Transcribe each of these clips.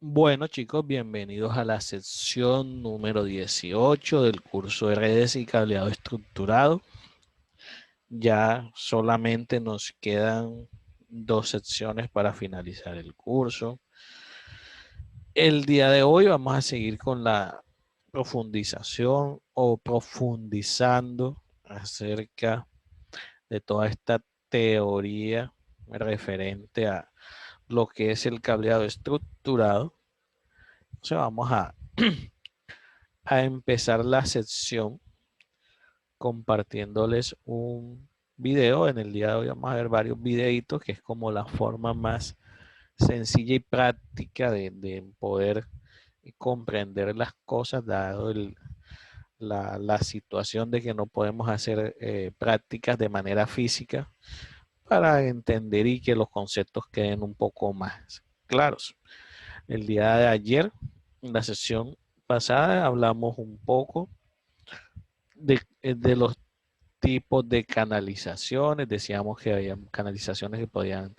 Bueno, chicos, bienvenidos a la sección número 18 del curso de redes y cableado estructurado. Ya solamente nos quedan dos secciones para finalizar el curso. El día de hoy vamos a seguir con la profundización o profundizando acerca de toda esta teoría referente a lo que es el cableado estructurado. Entonces vamos a empezar la sección compartiéndoles un video. En el día de hoy vamos a ver varios videitos, que es como la forma más sencilla y práctica de poder comprender las cosas, dado la situación de que no podemos hacer prácticas de manera física para entender y que los conceptos queden un poco más claros. El día de ayer, en la sesión pasada, hablamos un poco de los tipos de canalizaciones. Decíamos que había canalizaciones que podían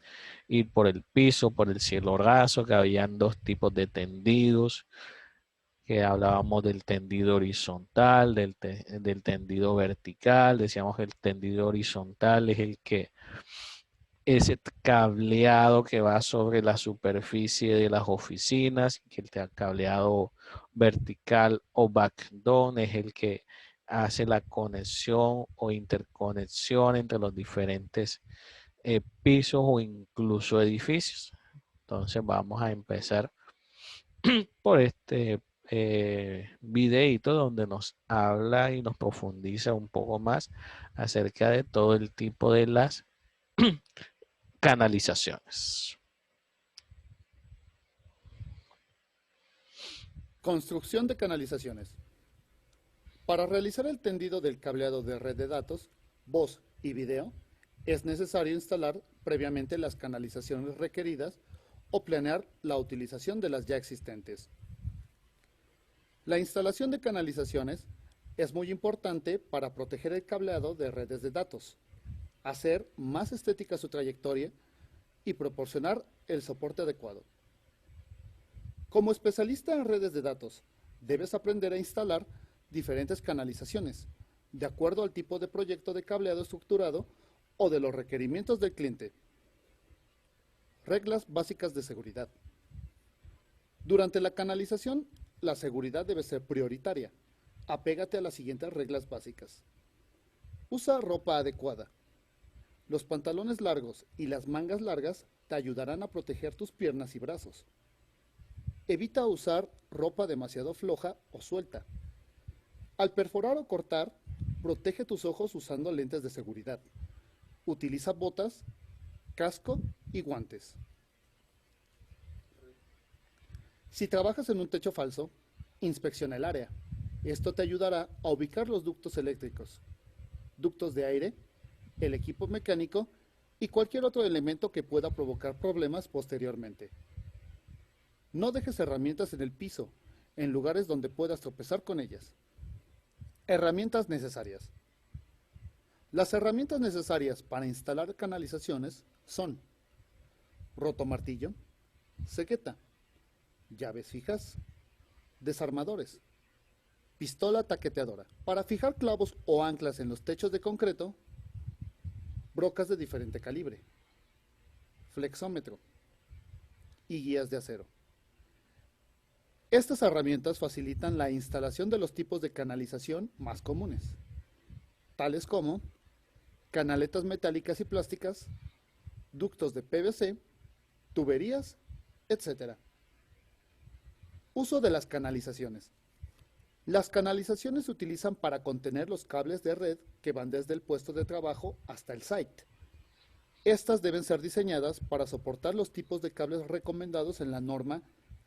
ir por el piso, por el cielo raso, que habían dos tipos de tendidos, que hablábamos del tendido horizontal, del tendido vertical. Decíamos que el tendido horizontal es el que ese cableado que va sobre la superficie de las oficinas, que el cableado vertical o backbone es el que hace la conexión o interconexión entre los diferentes pisos o incluso edificios. Entonces vamos a empezar por este videito donde nos habla y nos profundiza un poco más acerca de todo el tipo de las canalizaciones. Construcción de canalizaciones. Para realizar el tendido del cableado de red de datos, voz y video, es necesario instalar previamente las canalizaciones requeridas o planear la utilización de las ya existentes. La instalación de canalizaciones es muy importante para proteger el cableado de redes de datos, hacer más estética su trayectoria y proporcionar el soporte adecuado. Como especialista en redes de datos, debes aprender a instalar diferentes canalizaciones, de acuerdo al tipo de proyecto de cableado estructurado o de los requerimientos del cliente. Reglas básicas de seguridad. Durante la canalización, la seguridad debe ser prioritaria. Apégate a las siguientes reglas básicas. Usa ropa adecuada. Los pantalones largos y las mangas largas te ayudarán a proteger tus piernas y brazos. Evita usar ropa demasiado floja o suelta. Al perforar o cortar, protege tus ojos usando lentes de seguridad. Utiliza botas, casco y guantes. Si trabajas en un techo falso, inspecciona el área. Esto te ayudará a ubicar los ductos eléctricos, ductos de aire, el equipo mecánico y cualquier otro elemento que pueda provocar problemas posteriormente. No dejes herramientas en el piso, en lugares donde puedas tropezar con ellas. Herramientas necesarias. Las herramientas necesarias para instalar canalizaciones son rotomartillo, cegueta, llaves fijas, desarmadores, pistola taqueteadora. Para fijar clavos o anclas en los techos de concreto, brocas de diferente calibre, flexómetro y guías de acero. Estas herramientas facilitan la instalación de los tipos de canalización más comunes, tales como canaletas metálicas y plásticas, ductos de PVC, tuberías, etc. Uso de las canalizaciones. Las canalizaciones se utilizan para contener los cables de red que van desde el puesto de trabajo hasta el site. Estas deben ser diseñadas para soportar los tipos de cables recomendados en la norma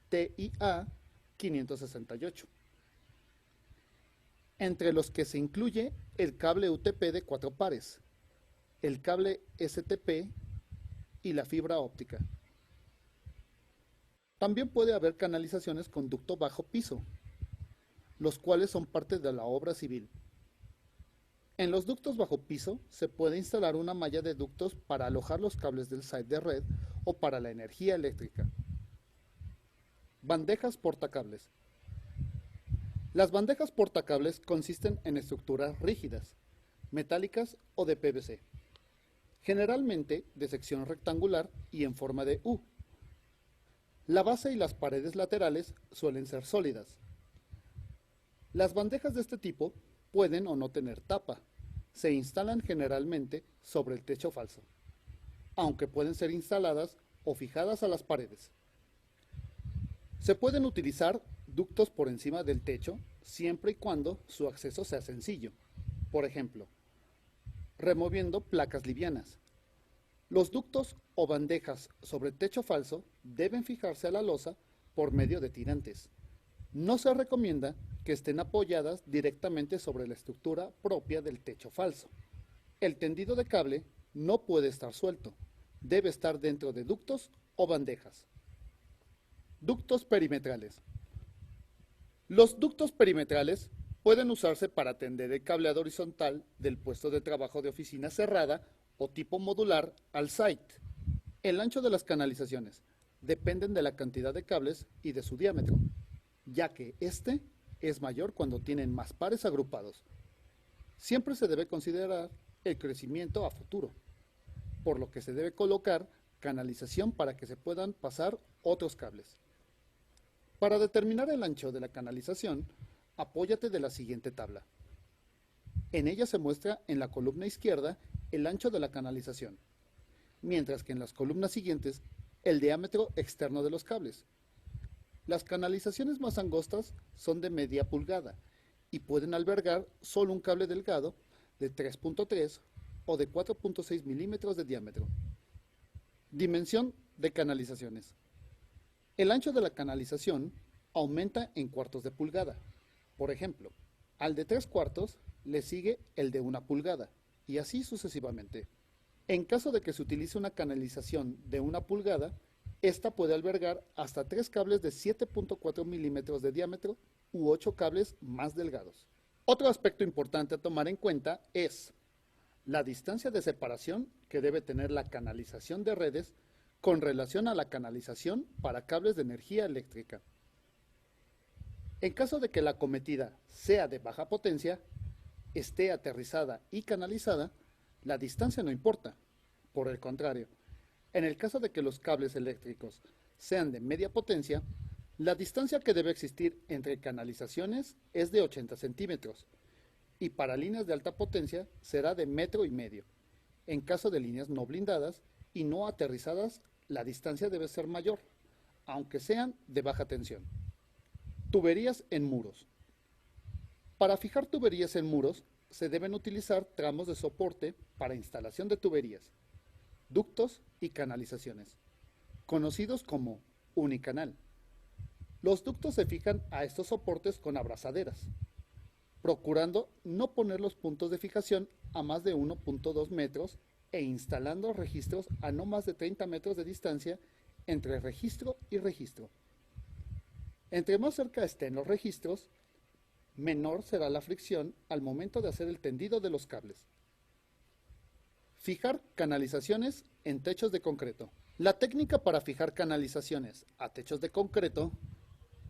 TIA 568, entre los que se incluye el cable UTP de 4 pares, el cable STP y la fibra óptica. También puede haber canalizaciones con ducto bajo piso, los cuales son parte de la obra civil. En los ductos bajo piso se puede instalar una malla de ductos para alojar los cables del site de red o para la energía eléctrica. Bandejas portacables. Las bandejas portacables consisten en estructuras rígidas, metálicas o de PVC, generalmente de sección rectangular y en forma de U. La base y las paredes laterales suelen ser sólidas. Las bandejas de este tipo pueden o no tener tapa. Se instalan generalmente sobre el techo falso, aunque pueden ser instaladas o fijadas a las paredes. Se pueden utilizar ductos por encima del techo siempre y cuando su acceso sea sencillo. Por ejemplo, removiendo placas livianas. Los ductos o bandejas sobre techo falso deben fijarse a la losa por medio de tirantes. No se recomienda que estén apoyadas directamente sobre la estructura propia del techo falso. El tendido de cable no puede estar suelto, debe estar dentro de ductos o bandejas. Ductos perimetrales. Los ductos perimetrales pueden usarse para tender el cableado horizontal del puesto de trabajo de oficina cerrada o tipo modular al site. El ancho de las canalizaciones dependen de la cantidad de cables y de su diámetro, ya que este es mayor cuando tienen más pares agrupados. Siempre se debe considerar el crecimiento a futuro, por lo que se debe colocar canalización para que se puedan pasar otros cables. Para determinar el ancho de la canalización, apóyate de la siguiente tabla. En ella se muestra en la columna izquierda el ancho de la canalización, mientras que en las columnas siguientes el diámetro externo de los cables. Las canalizaciones más angostas son de media pulgada y pueden albergar solo un cable delgado de 3.3 o de 4.6 milímetros de diámetro. Dimensión de canalizaciones. El ancho de la canalización aumenta en cuartos de pulgada. Por ejemplo, al de 3 cuartos le sigue el de 1 pulgada y así sucesivamente. En caso de que se utilice una canalización de 1 pulgada, esta puede albergar hasta 3 cables de 7.4 milímetros de diámetro u 8 cables más delgados. Otro aspecto importante a tomar en cuenta es la distancia de separación que debe tener la canalización de redes con relación a la canalización para cables de energía eléctrica. En caso de que la acometida sea de baja potencia, esté aterrizada y canalizada, la distancia no importa. Por el contrario, en el caso de que los cables eléctricos sean de media potencia, la distancia que debe existir entre canalizaciones es de 80 centímetros y para líneas de alta potencia será de 1,5 metros. En caso de líneas no blindadas y no aterrizadas, la distancia debe ser mayor, aunque sean de baja tensión. Tuberías en muros. Para fijar tuberías en muros, se deben utilizar tramos de soporte para instalación de tuberías, ductos y canalizaciones, conocidos como unicanal. Los ductos se fijan a estos soportes con abrazaderas, procurando no poner los puntos de fijación a más de 1.2 metros e instalando registros a no más de 30 metros de distancia entre registro y registro. Entre más cerca estén los registros, menor será la fricción al momento de hacer el tendido de los cables. Fijar canalizaciones en techos de concreto. La técnica para fijar canalizaciones a techos de concreto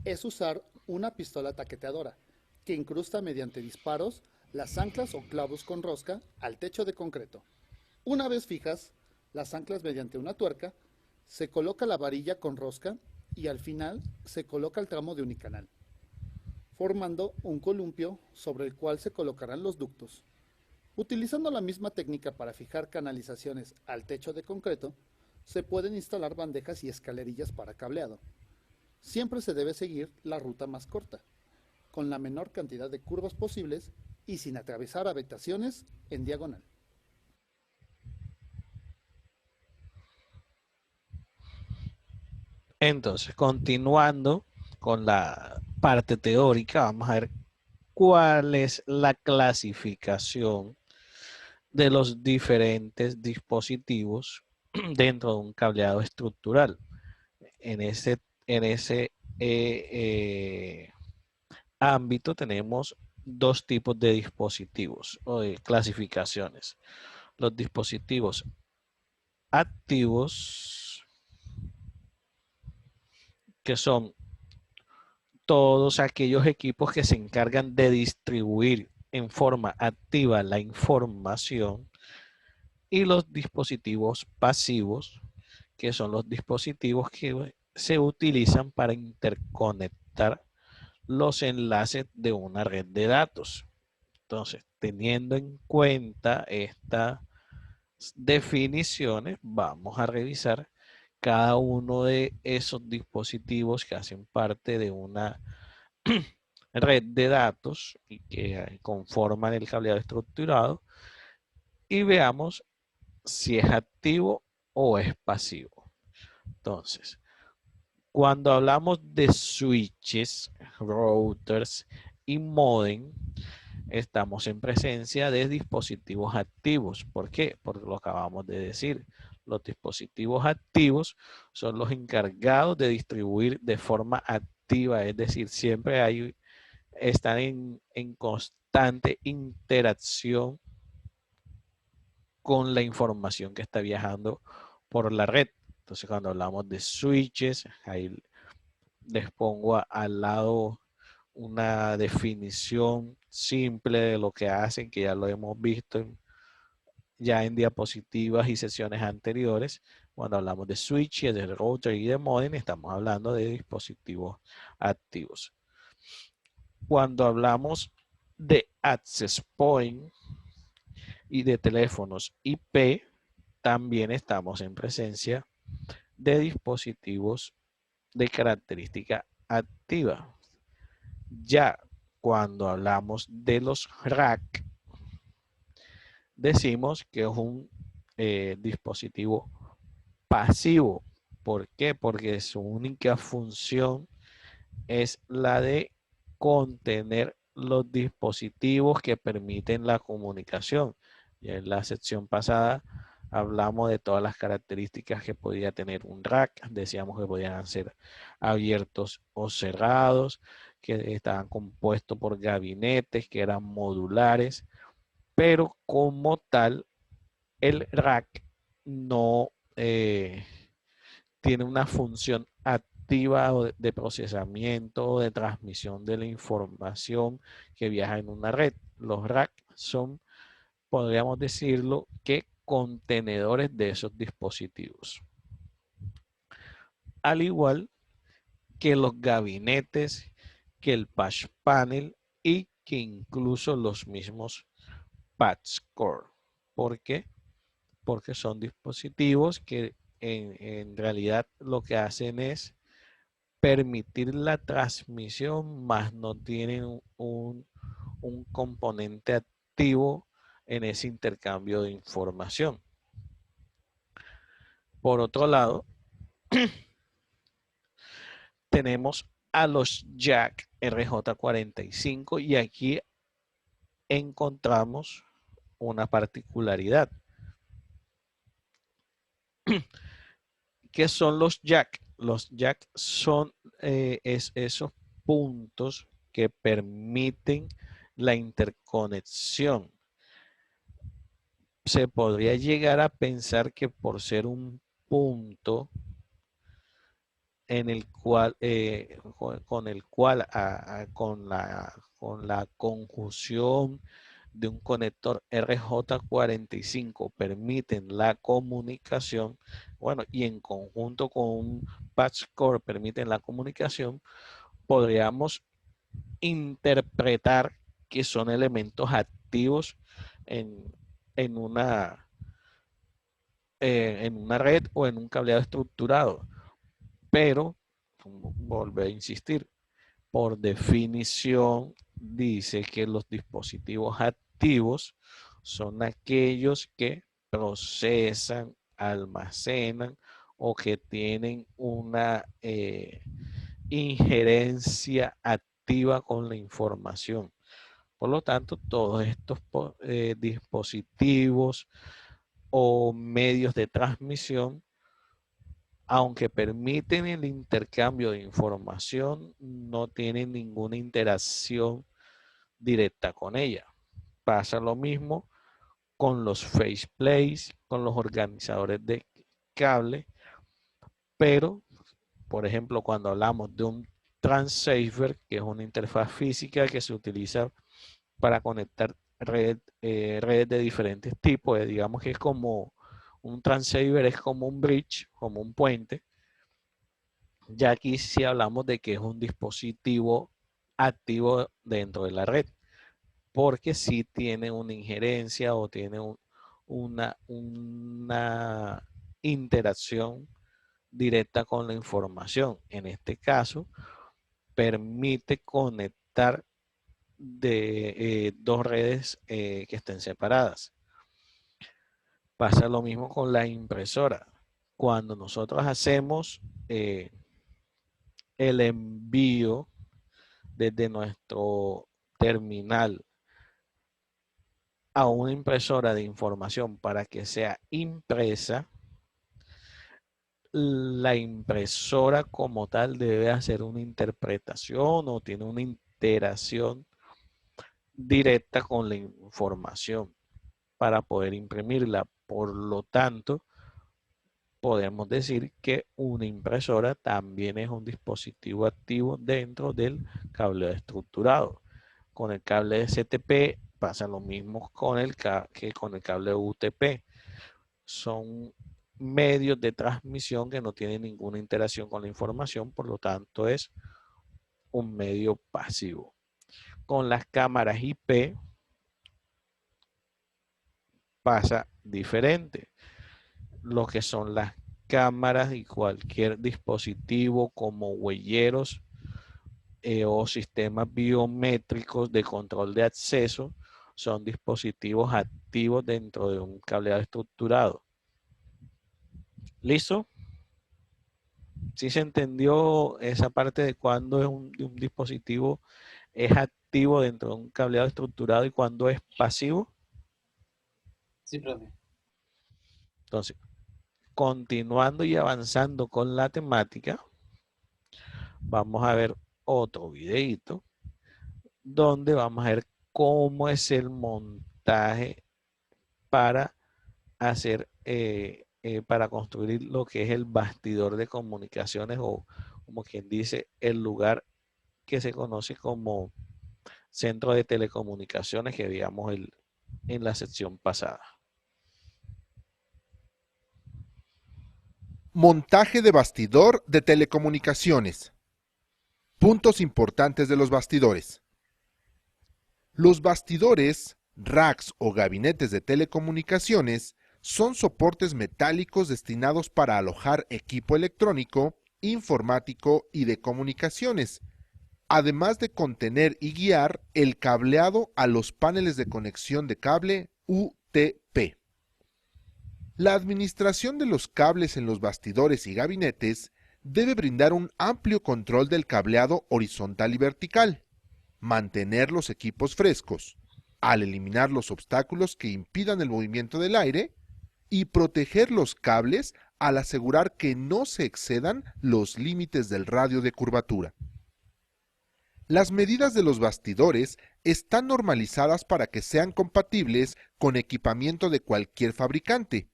es usar una pistola taqueteadora que incrusta mediante disparos las anclas o clavos con rosca al techo de concreto. Una vez fijas las anclas mediante una tuerca, se coloca la varilla con rosca y al final se coloca el tramo de unicanal, formando un columpio sobre el cual se colocarán los ductos. Utilizando la misma técnica para fijar canalizaciones al techo de concreto, se pueden instalar bandejas y escalerillas para cableado. Siempre se debe seguir la ruta más corta, con la menor cantidad de curvas posibles y sin atravesar habitaciones en diagonal. Entonces, continuando con la parte teórica, vamos a ver cuál es la clasificación de los diferentes dispositivos dentro de un cableado estructural. En ese ámbito tenemos dos tipos de dispositivos o de clasificaciones. Los dispositivos activos, que son todos aquellos equipos que se encargan de distribuir en forma activa la información, y los dispositivos pasivos, que son los dispositivos que se utilizan para interconectar los enlaces de una red de datos. Entonces, teniendo en cuenta estas definiciones, vamos a revisar cada uno de esos dispositivos que hacen parte de una red de datos y que conforman el cableado estructurado, y veamos si es activo o es pasivo. Entonces, cuando hablamos de switches, routers y modem, estamos en presencia de dispositivos activos. ¿Por qué? Porque lo acabamos de decir. Los dispositivos activos son los encargados de distribuir de forma activa, es decir, siempre están en constante interacción con la información que está viajando por la red. Entonces, cuando hablamos de switches, ahí les pongo al lado una definición simple de lo que hacen, que ya lo hemos visto ya en diapositivas y sesiones anteriores. Cuando hablamos de switches, de router y de modem, estamos hablando de dispositivos activos. Cuando hablamos de access point y de teléfonos IP, también estamos en presencia de dispositivos de característica activa. Ya cuando hablamos de los rack, decimos que es un dispositivo pasivo. ¿Por qué? Porque su única función es la de contener los dispositivos que permiten la comunicación. Y en la sección pasada hablamos de todas las características que podía tener un rack. Decíamos que podían ser abiertos o cerrados, que estaban compuestos por gabinetes, que eran modulares, pero como tal, el rack no tiene una función activa de procesamiento o de transmisión de la información que viaja en una red. Los racks son, podríamos decirlo, que contenedores de esos dispositivos. Al igual que los gabinetes, que el patch panel y que incluso los mismos patch core. ¿Por qué? Porque son dispositivos que en realidad lo que hacen es permitir la transmisión, más no tienen un componente activo en ese intercambio de información. Por otro lado, tenemos a los jack RJ45 y aquí encontramos una particularidad. ¿Qué son los jack? Los jack son esos puntos que permiten la interconexión. Se podría llegar a pensar que por ser un punto en el cual, con el cual, con la conjunción de un conector RJ45 permiten la comunicación, bueno, y en conjunto con un patch core permiten la comunicación, podríamos interpretar que son elementos activos en, en una, en una red o en un cableado estructurado. Pero, volver a insistir, por definición dice que los dispositivos activos son aquellos que procesan, almacenan o que tienen una injerencia activa con la información. Por lo tanto, todos estos dispositivos o medios de transmisión, aunque permiten el intercambio de información, no tienen ninguna interacción directa con ella. Pasa lo mismo con los faceplates, con los organizadores de cable, pero, por ejemplo, cuando hablamos de un transceiver, que es una interfaz física que se utiliza para conectar redes de diferentes tipos, digamos que es como un transceiver, es como un bridge, como un puente. Ya aquí sí hablamos de que es un dispositivo activo dentro de la red, porque sí tiene una injerencia o tiene una interacción directa con la información. En este caso, permite conectar de dos redes que estén separadas. Pasa lo mismo con la impresora. Cuando nosotros hacemos el envío desde nuestro terminal a una impresora de información para que sea impresa, la impresora como tal debe hacer una interpretación o tiene una interacción directa con la información para poder imprimirla. Por lo tanto, podemos decir que una impresora también es un dispositivo activo dentro del cableado estructurado. Con el cable de STP pasa lo mismo que con el cable UTP. Son medios de transmisión que no tienen ninguna interacción con la información, por lo tanto es un medio pasivo. Con las cámaras IP pasa diferente. Lo que son las cámaras y cualquier dispositivo como huelleros o sistemas biométricos de control de acceso son dispositivos activos dentro de un cableado estructurado. ¿Listo? ¿Sí se entendió esa parte de cuándo es un dispositivo es activo dentro de un cableado estructurado y cuándo es pasivo? Sí, profe. Entonces, continuando y avanzando con la temática, vamos a ver otro videito donde vamos a ver cómo es el montaje para hacer, para construir lo que es el bastidor de comunicaciones o como quien dice, el lugar que se conoce como centro de telecomunicaciones que veíamos en la sección pasada. Montaje de bastidor de telecomunicaciones. Puntos importantes de los bastidores. Los bastidores, racks o gabinetes de telecomunicaciones son soportes metálicos destinados para alojar equipo electrónico, informático y de comunicaciones, además de contener y guiar el cableado a los paneles de conexión de cable UTP. La administración de los cables en los bastidores y gabinetes debe brindar un amplio control del cableado horizontal y vertical, mantener los equipos frescos, al eliminar los obstáculos que impidan el movimiento del aire, y proteger los cables al asegurar que no se excedan los límites del radio de curvatura. Las medidas de los bastidores están normalizadas para que sean compatibles con equipamiento de cualquier fabricante.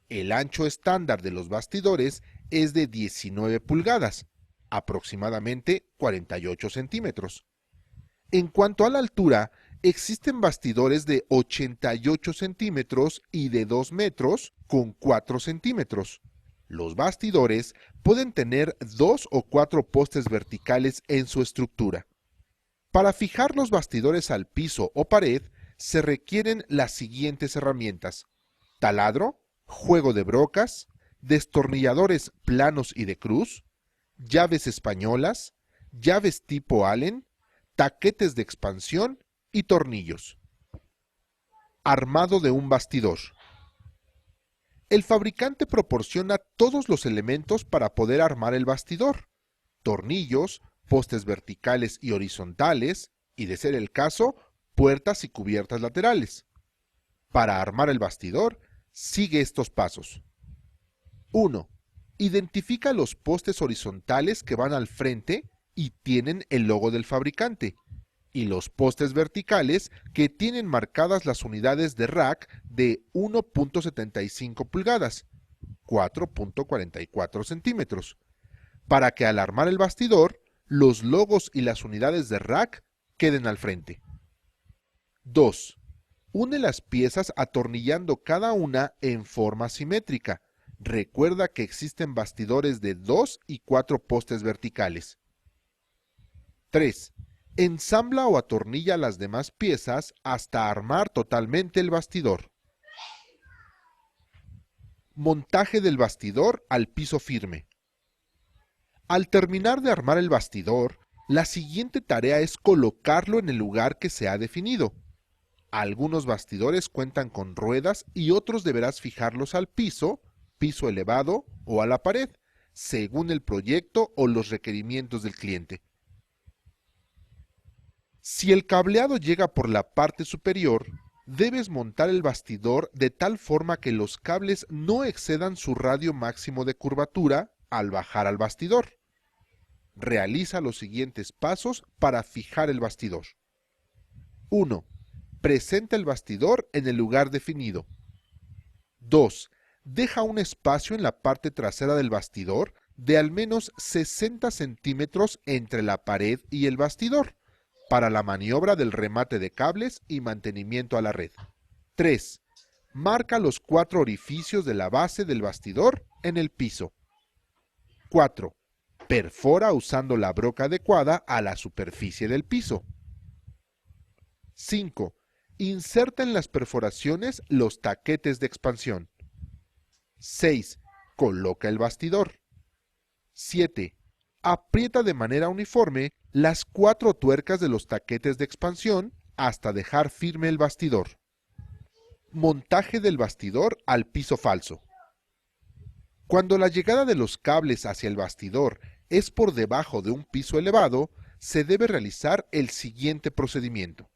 El ancho estándar de los bastidores es de 19 pulgadas, aproximadamente 48 centímetros. En cuanto a la altura, existen bastidores de 88 centímetros y de 2 metros con 4 centímetros. Los bastidores pueden tener 2 o 4 postes verticales en su estructura. Para fijar los bastidores al piso o pared, se requieren las siguientes herramientas: taladro, juego de brocas, destornilladores planos y de cruz, llaves españolas, llaves tipo Allen, taquetes de expansión y tornillos. Armado de un bastidor. El fabricante proporciona todos los elementos para poder armar el bastidor: tornillos, postes verticales y horizontales, y de ser el caso, puertas y cubiertas laterales. Para armar el bastidor, sigue estos pasos. 1. Identifica los postes horizontales que van al frente y tienen el logo del fabricante. y los postes verticales que tienen marcadas las unidades de rack de 1.75 pulgadas, 4.44 centímetros, para que al armar el bastidor, los logos y las unidades de rack queden al frente. 2. Une las piezas atornillando cada una en forma simétrica. Recuerda que existen bastidores de 2 y 4 postes verticales. 3. Ensambla o atornilla las demás piezas hasta armar totalmente el bastidor. Montaje del bastidor al piso firme. Al terminar de armar el bastidor, la siguiente tarea es colocarlo en el lugar que se ha definido. Algunos bastidores cuentan con ruedas y otros deberás fijarlos al piso, piso elevado o a la pared, según el proyecto o los requerimientos del cliente. Si el cableado llega por la parte superior, debes montar el bastidor de tal forma que los cables no excedan su radio máximo de curvatura al bajar al bastidor. Realiza los siguientes pasos para fijar el bastidor. 1. Presenta el bastidor en el lugar definido. 2. Deja un espacio en la parte trasera del bastidor de al menos 60 centímetros entre la pared y el bastidor, para la maniobra del remate de cables y mantenimiento a la red. 3. Marca los 4 orificios de la base del bastidor en el piso. 4. Perfora usando la broca adecuada a la superficie del piso. 5. Inserta en las perforaciones los taquetes de expansión. 6. Coloca el bastidor. 7. Aprieta de manera uniforme las 4 tuercas de los taquetes de expansión hasta dejar firme el bastidor. Montaje del bastidor al piso falso. Cuando la llegada de los cables hacia el bastidor es por debajo de un piso elevado, se debe realizar el siguiente procedimiento.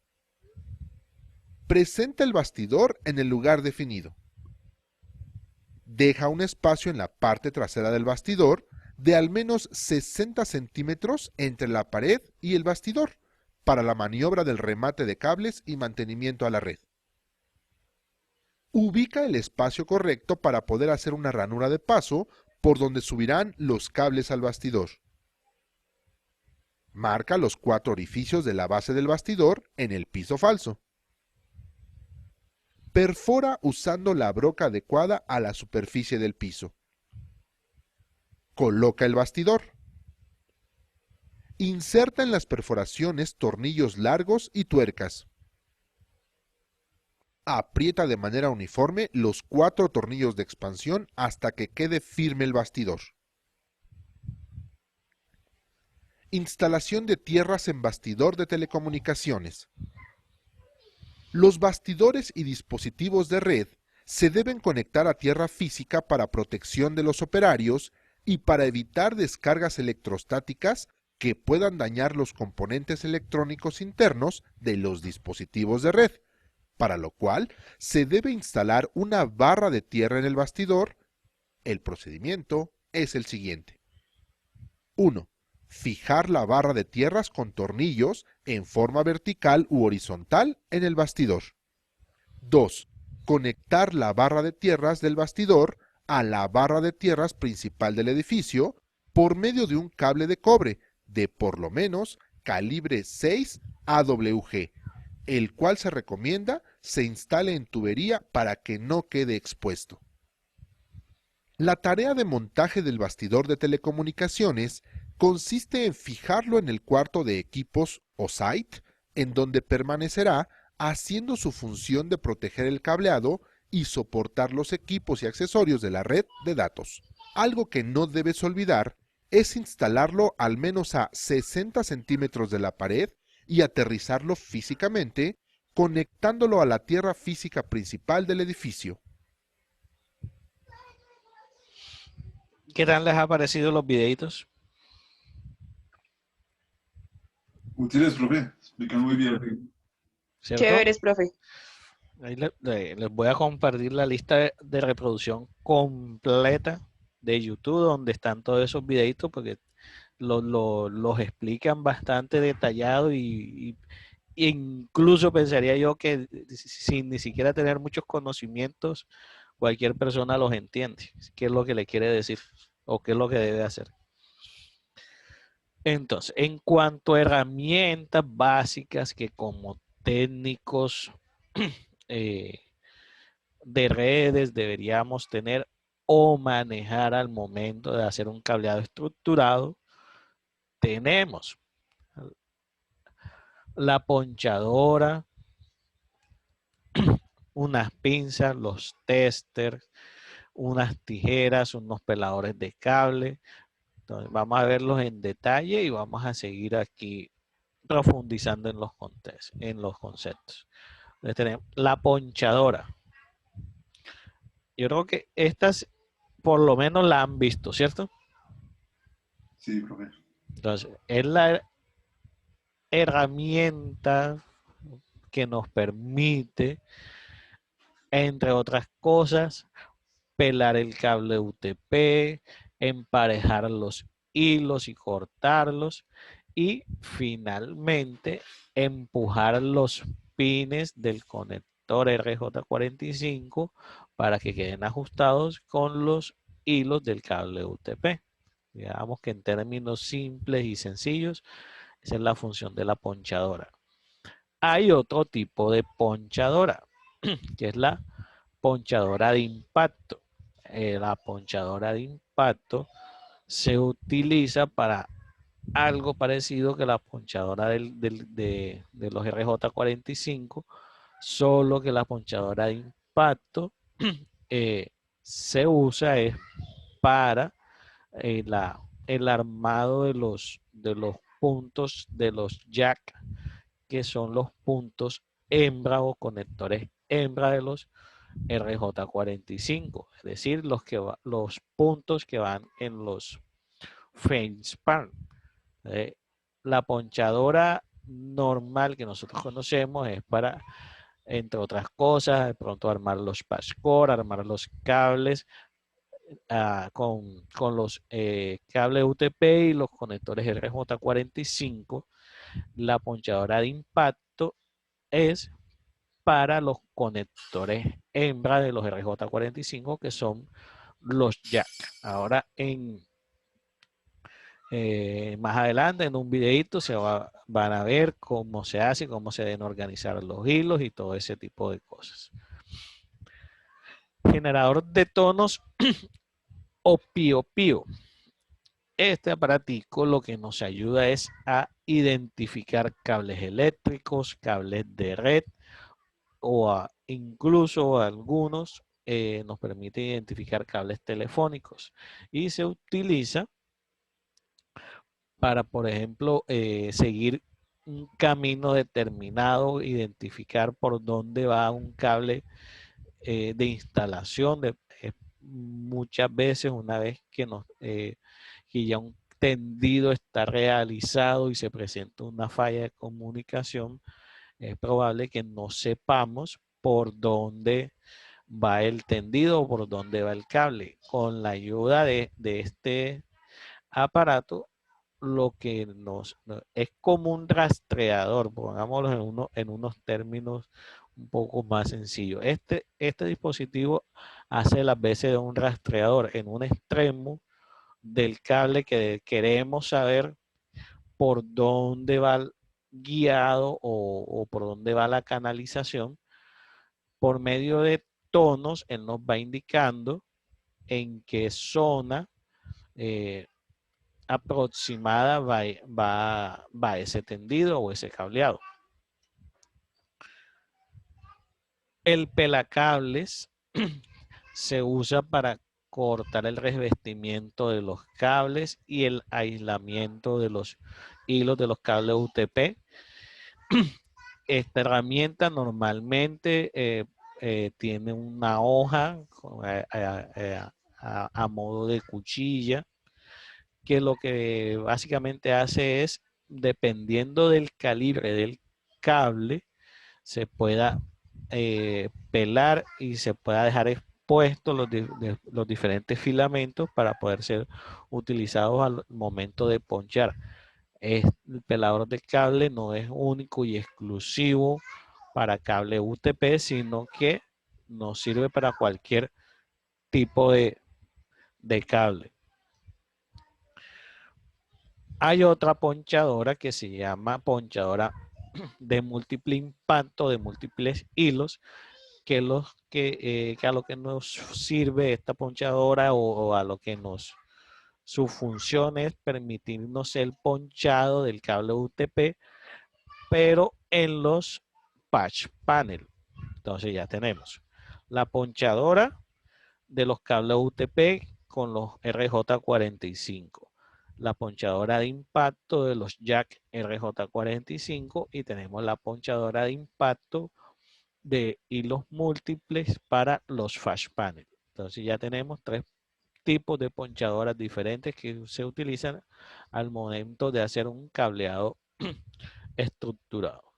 Presenta el bastidor en el lugar definido. Deja un espacio en la parte trasera del bastidor de al menos 60 centímetros entre la pared y el bastidor para la maniobra del remate de cables y mantenimiento a la red. Ubica el espacio correcto para poder hacer una ranura de paso por donde subirán los cables al bastidor. Marca los 4 orificios de la base del bastidor en el piso falso. Perfora usando la broca adecuada a la superficie del piso. Coloca el bastidor. Inserta en las perforaciones tornillos largos y tuercas. Aprieta de manera uniforme los 4 tornillos de expansión hasta que quede firme el bastidor. Instalación de tierras en bastidor de telecomunicaciones. Los bastidores y dispositivos de red se deben conectar a tierra física para protección de los operarios y para evitar descargas electrostáticas que puedan dañar los componentes electrónicos internos de los dispositivos de red, para lo cual se debe instalar una barra de tierra en el bastidor. El procedimiento es el siguiente. 1. Fijar la barra de tierras con tornillos en forma vertical u horizontal en el bastidor. 2. Conectar la barra de tierras del bastidor a la barra de tierras principal del edificio por medio de un cable de cobre de por lo menos calibre 6 AWG, el cual se recomienda se instale en tubería para que no quede expuesto. La tarea de montaje del bastidor de telecomunicaciones consiste en fijarlo en el cuarto de equipos o site, en donde permanecerá haciendo su función de proteger el cableado y soportar los equipos y accesorios de la red de datos. Algo que no debes olvidar es instalarlo al menos a 60 centímetros de la pared y aterrizarlo físicamente, conectándolo a la tierra física principal del edificio. ¿Qué tal les ha parecido los videitos? Útiles, profe. Explican muy bien. ¿Cierto? Chéveres, profe. Ahí les voy a compartir la lista de reproducción completa de YouTube donde están todos esos videitos porque los explican bastante detallado y incluso pensaría yo que sin ni siquiera tener muchos conocimientos, cualquier persona los entiende. ¿Qué es lo que le quiere decir? O qué es lo que debe hacer. Entonces, en cuanto a herramientas básicas que como técnicos de redes deberíamos tener o manejar al momento de hacer un cableado estructurado, tenemos la ponchadora, unas pinzas, los testers, unas tijeras, unos peladores de cable. Entonces, vamos a verlos en detalle y vamos a seguir aquí profundizando en los conceptos. Entonces, tenemos la ponchadora. Yo creo que estas por lo menos la han visto, ¿cierto? Sí, profe. Entonces, es la herramienta que nos permite, entre otras cosas, pelar el cable UTP, emparejar los hilos y cortarlos y finalmente empujar los pines del conector RJ45 para que queden ajustados con los hilos del cable UTP. Digamos que en términos simples y sencillos, esa es la función de la ponchadora. Hay otro tipo de ponchadora, que es la ponchadora de impacto. La ponchadora de impacto se utiliza para algo parecido que la ponchadora de los RJ45, solo que la ponchadora de impacto se usa es para el armado de los puntos de los jack, que son los puntos hembra o conectores hembra de los RJ45, es decir, los puntos que van en los fainspan. La ponchadora normal que nosotros conocemos es para, entre otras cosas, de pronto armar los patchcore, armar los cables con los cables UTP y los conectores RJ45. La ponchadora de impacto es para los conectores hembra de los RJ45, que son los jack. Ahora más adelante en un videito van a ver cómo se hace, cómo se deben organizar los hilos y todo ese tipo de cosas. Generador de tonos o pío pío. Este aparatico lo que nos ayuda es a identificar cables eléctricos, cables de red o incluso algunos nos permite identificar cables telefónicos y se utiliza para, por ejemplo, seguir un camino determinado, identificar por dónde va un cable de instalación. Muchas veces, una vez que ya un tendido está realizado y se presenta una falla de comunicación, es probable que no sepamos por dónde va el tendido o por dónde va el cable. Con la ayuda de este aparato, lo que es como un rastreador, pongámoslo en unos términos un poco más sencillos. Este dispositivo hace las veces de un rastreador en un extremo del cable que queremos saber por dónde va guiado o por dónde va la canalización. Por medio de tonos, él nos va indicando en qué zona aproximada va ese tendido o ese cableado. El pelacables se usa para cortar el revestimiento de los cables y el aislamiento de los hilos de los cables UTP. Esta herramienta normalmente tiene una hoja a modo de cuchilla, que lo que básicamente hace es, dependiendo del calibre del cable, se pueda pelar y se pueda dejar puestos los diferentes filamentos para poder ser utilizados al momento de ponchar. El pelador de cable no es único y exclusivo para cable UTP, sino que nos sirve para cualquier tipo de cable. Hay otra ponchadora que se llama ponchadora de múltiple impacto, de múltiples hilos, que a lo que nos sirve esta ponchadora o a lo que su función es permitirnos el ponchado del cable UTP, pero en los patch panel. Entonces ya tenemos la ponchadora de los cables UTP con los RJ45, la ponchadora de impacto de los jack RJ45 y tenemos la ponchadora de impacto de hilos múltiples para los flash panel. Entonces ya tenemos tres tipos de ponchadoras diferentes que se utilizan al momento de hacer un cableado estructurado.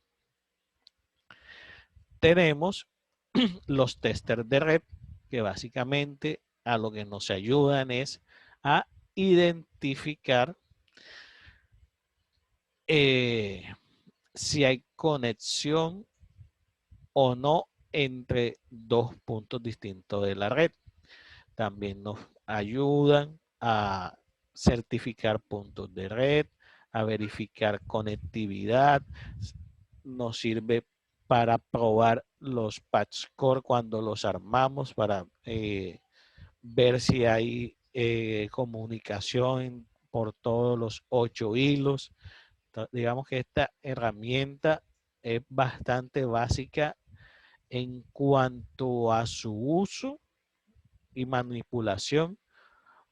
Tenemos los testers de red, que básicamente a lo que nos ayudan es a identificar si hay conexión o no entre dos puntos distintos de la red. También nos ayudan a certificar puntos de red, a verificar conectividad. Nos sirve para probar los patch core cuando los armamos para ver si hay comunicación por todos los 8 hilos. Entonces, digamos que esta herramienta es bastante básica en cuanto a su uso y manipulación,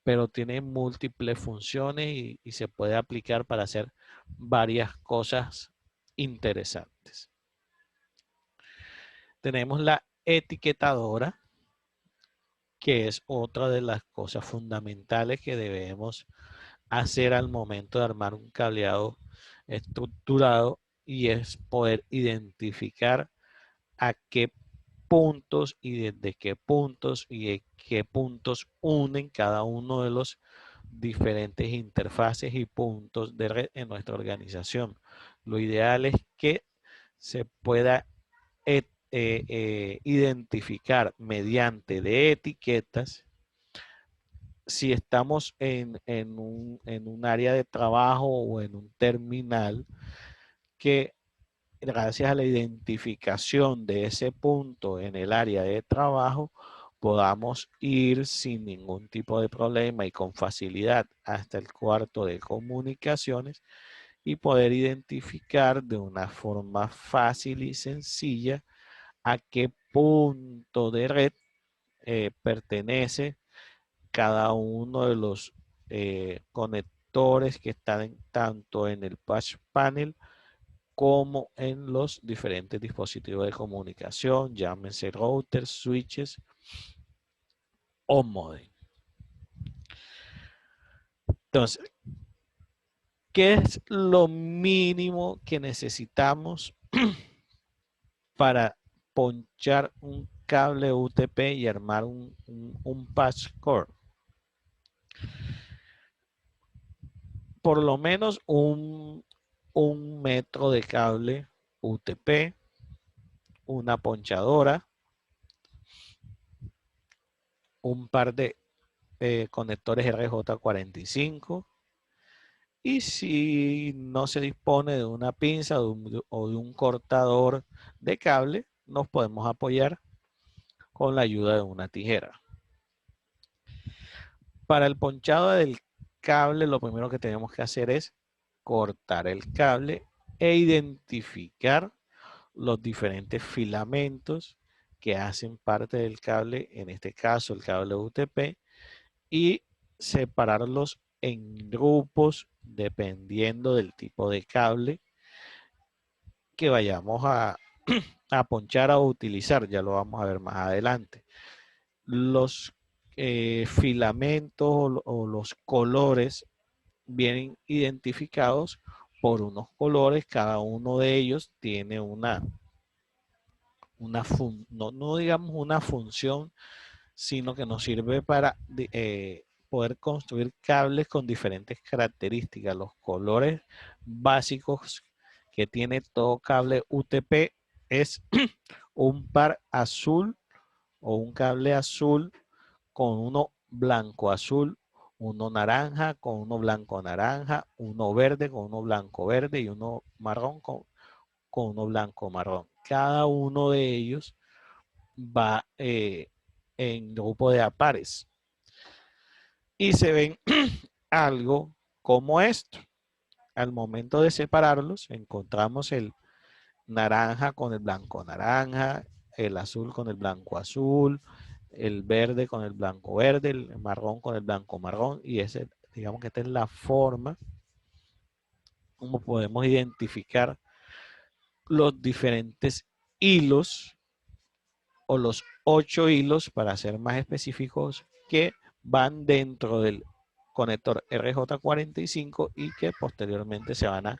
pero tiene múltiples funciones y se puede aplicar para hacer varias cosas interesantes. Tenemos la etiquetadora, que es otra de las cosas fundamentales que debemos hacer al momento de armar un cableado estructurado, y es poder identificar a qué puntos y desde qué puntos y de qué puntos unen cada uno de los diferentes interfaces y puntos de red en nuestra organización. Lo ideal es que se pueda identificar mediante de etiquetas si estamos en un área de trabajo o en un terminal, que gracias a la identificación de ese punto en el área de trabajo podamos ir sin ningún tipo de problema y con facilidad hasta el cuarto de comunicaciones y poder identificar de una forma fácil y sencilla a qué punto de red pertenece cada uno de los conectores que están tanto en el patch panel como en los diferentes dispositivos de comunicación, llámense routers, switches o modem. Entonces, ¿qué es lo mínimo que necesitamos para ponchar un cable UTP y armar un patch core? Por lo menos un metro de cable UTP, una ponchadora, un par de conectores RJ45, y si no se dispone de una pinza o de un cortador de cable, nos podemos apoyar con la ayuda de una tijera. Para el ponchado del cable, lo primero que tenemos que hacer es cortar el cable e identificar los diferentes filamentos que hacen parte del cable, en este caso el cable UTP, y separarlos en grupos dependiendo del tipo de cable que vayamos a ponchar o utilizar. Ya lo vamos a ver más adelante. Los filamentos o los colores vienen identificados por unos colores. Cada uno de ellos tiene no digamos una función, sino que nos sirve para poder construir cables con diferentes características. Los colores básicos que tiene todo cable UTP es un par azul o un cable azul con uno blanco azul, uno naranja con uno blanco naranja, uno verde con uno blanco verde y uno marrón con uno blanco marrón. Cada uno de ellos va en grupo de a pares y se ven algo como esto. Al momento de separarlos encontramos el naranja con el blanco naranja, el azul con el blanco azul, el verde con el blanco verde, el marrón con el blanco marrón, y ese, digamos que esta es la forma como podemos identificar los diferentes hilos o los 8 hilos, para ser más específicos, que van dentro del conector RJ45 y que posteriormente se van a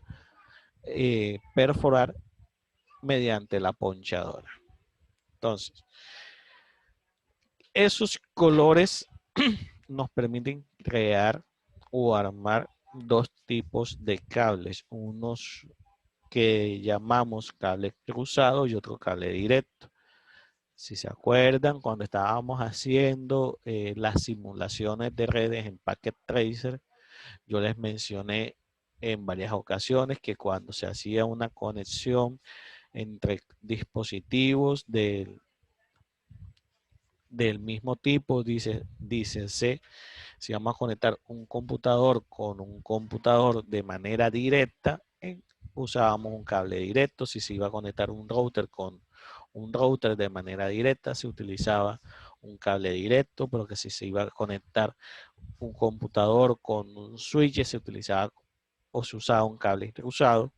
perforar mediante la ponchadora. Entonces, esos colores nos permiten crear o armar dos tipos de cables, unos que llamamos cable cruzado y otro cable directo. Si se acuerdan, cuando estábamos haciendo las simulaciones de redes en Packet Tracer, yo les mencioné en varias ocasiones que cuando se hacía una conexión entre dispositivos del mismo tipo, dícese, si vamos a conectar un computador con un computador de manera directa, usábamos un cable directo. Si se iba a conectar un router con un router de manera directa, se utilizaba un cable directo, pero que si se iba a conectar un computador con un switch, se utilizaba o se usaba un cable cruzado.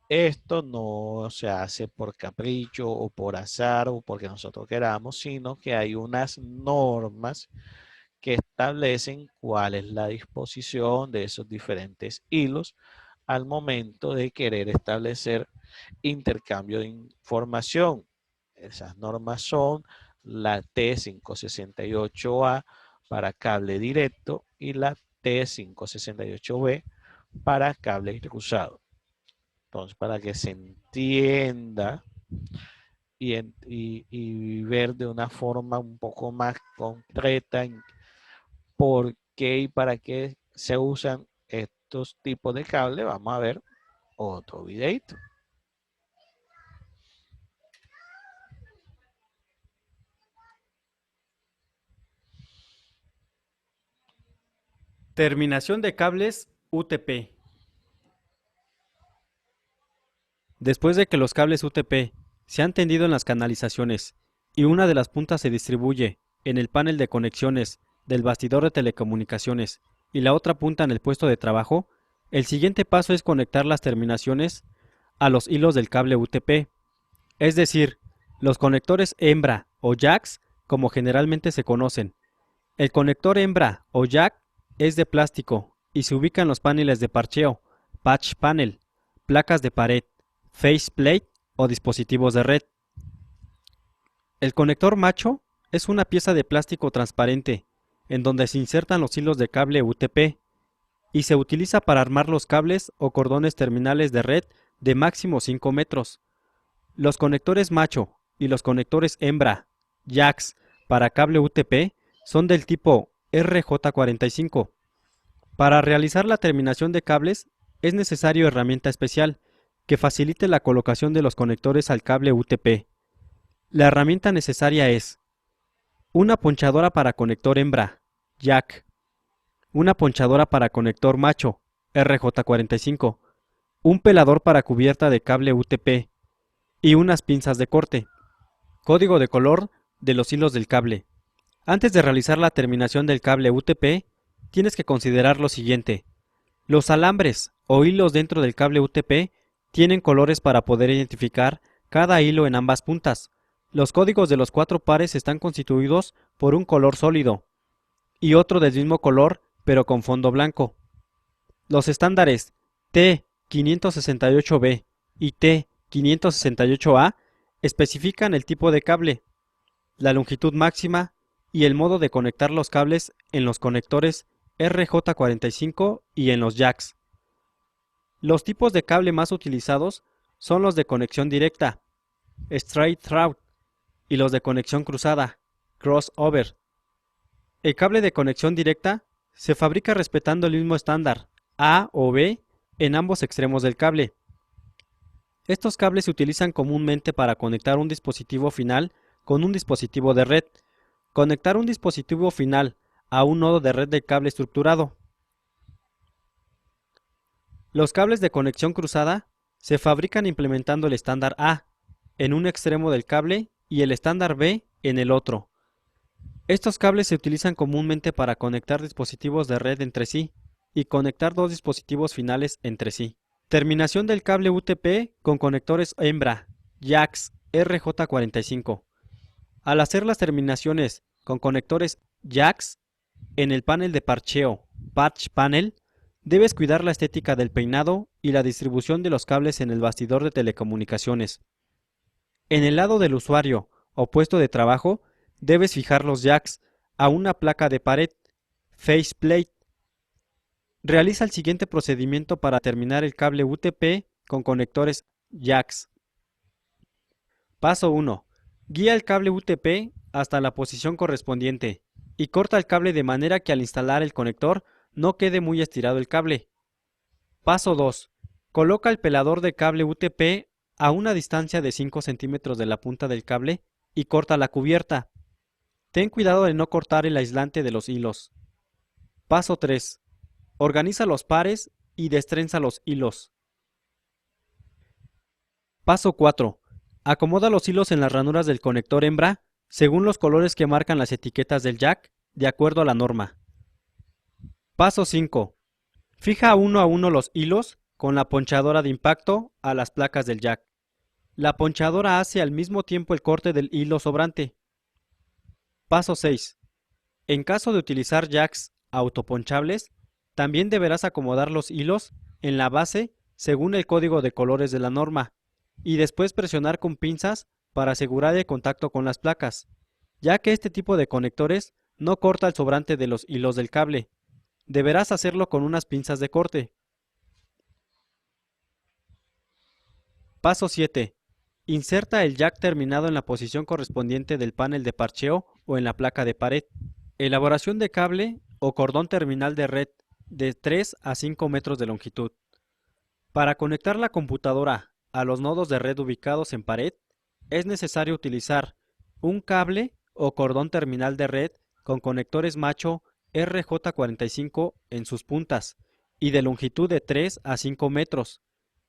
Esto no se hace por capricho o por azar o porque nosotros queramos, sino que hay unas normas que establecen cuál es la disposición de esos diferentes hilos al momento de querer establecer intercambio de información. Esas normas son la T568A para cable directo y la T568B para cable cruzado. Entonces, para que se entienda y ver de una forma un poco más concreta por qué y para qué se usan estos tipos de cable, vamos a ver otro videito. Terminación de cables UTP. Después de que los cables UTP se han tendido en las canalizaciones y una de las puntas se distribuye en el panel de conexiones del bastidor de telecomunicaciones y la otra punta en el puesto de trabajo, el siguiente paso es conectar las terminaciones a los hilos del cable UTP, es decir, los conectores hembra o jacks, como generalmente se conocen. El conector hembra o jack es de plástico y se ubica en los paneles de parcheo, patch panel, placas de pared, faceplate o dispositivos de red. El conector macho es una pieza de plástico transparente en donde se insertan los hilos de cable UTP y se utiliza para armar los cables o cordones terminales de red de máximo 5 metros. Los conectores macho y los conectores hembra, jacks, para cable UTP son del tipo RJ45. Para realizar la terminación de cables es necesario herramienta especial que facilite la colocación de los conectores al cable UTP. La herramienta necesaria es una ponchadora para conector hembra, jack, una ponchadora para conector macho, RJ45, un pelador para cubierta de cable UTP y unas pinzas de corte. Código de color de los hilos del cable. Antes de realizar la terminación del cable UTP, tienes que considerar lo siguiente. Los alambres o hilos dentro del cable UTP tienen colores para poder identificar cada hilo en ambas puntas. Los códigos de los 4 pares están constituidos por un color sólido y otro del mismo color pero con fondo blanco. Los estándares T568B y T568A especifican el tipo de cable, la longitud máxima y el modo de conectar los cables en los conectores RJ45 y en los jacks. Los tipos de cable más utilizados son los de conexión directa, straight through, y los de conexión cruzada, crossover. El cable de conexión directa se fabrica respetando el mismo estándar, A o B, en ambos extremos del cable. Estos cables se utilizan comúnmente para conectar un dispositivo final con un dispositivo de red. Conectar un dispositivo final a un nodo de red de cable estructurado. Los cables de conexión cruzada se fabrican implementando el estándar A en un extremo del cable y el estándar B en el otro. Estos cables se utilizan comúnmente para conectar dispositivos de red entre sí y conectar dos dispositivos finales entre sí. Terminación del cable UTP con conectores hembra, jacks RJ45. Al hacer las terminaciones con conectores jacks en el panel de parcheo, patch panel, debes cuidar la estética del peinado y la distribución de los cables en el bastidor de telecomunicaciones. En el lado del usuario o puesto de trabajo, debes fijar los jacks a una placa de pared, faceplate. Realiza el siguiente procedimiento para terminar el cable UTP con conectores jacks. Paso 1. Guía el cable UTP hasta la posición correspondiente y corta el cable de manera que al instalar el conector no quede muy estirado el cable. Paso 2. Coloca el pelador de cable UTP a una distancia de 5 centímetros de la punta del cable y corta la cubierta. Ten cuidado de no cortar el aislante de los hilos. Paso 3. Organiza los pares y destrenza los hilos. Paso 4. Acomoda los hilos en las ranuras del conector hembra según los colores que marcan las etiquetas del jack, de acuerdo a la norma. Paso 5. Fija uno a uno los hilos con la ponchadora de impacto a las placas del jack. La ponchadora hace al mismo tiempo el corte del hilo sobrante. Paso 6. En caso de utilizar jacks autoponchables, también deberás acomodar los hilos en la base según el código de colores de la norma y después presionar con pinzas para asegurar el contacto con las placas, ya que este tipo de conectores no corta el sobrante de los hilos del cable. Deberás hacerlo con unas pinzas de corte. Paso 7. Inserta el jack terminado en la posición correspondiente del panel de parcheo o en la placa de pared. Elaboración de cable o cordón terminal de red de 3 a 5 metros de longitud. Para conectar la computadora a los nodos de red ubicados en pared, es necesario utilizar un cable o cordón terminal de red con conectores macho RJ45 en sus puntas y de longitud de 3 a 5 metros.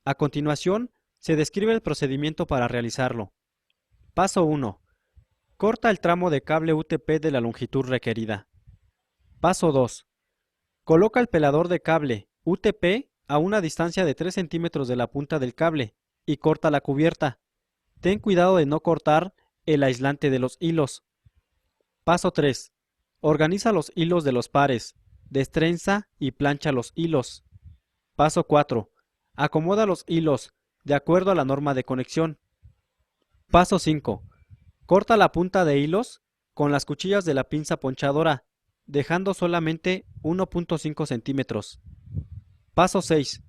A continuación, se describe el procedimiento para realizarlo. Paso 1. Corta el tramo de cable UTP de la longitud requerida. Paso 2. Coloca el pelador de cable UTP a una distancia de 3 centímetros de la punta del cable y corta la cubierta. Ten cuidado de no cortar el aislante de los hilos. Paso 3. Organiza los hilos de los pares, destrenza y plancha los hilos. Paso 4. Acomoda los hilos de acuerdo a la norma de conexión. Paso 5. Corta la punta de hilos con las cuchillas de la pinza ponchadora, dejando solamente 1.5 centímetros. Paso 6.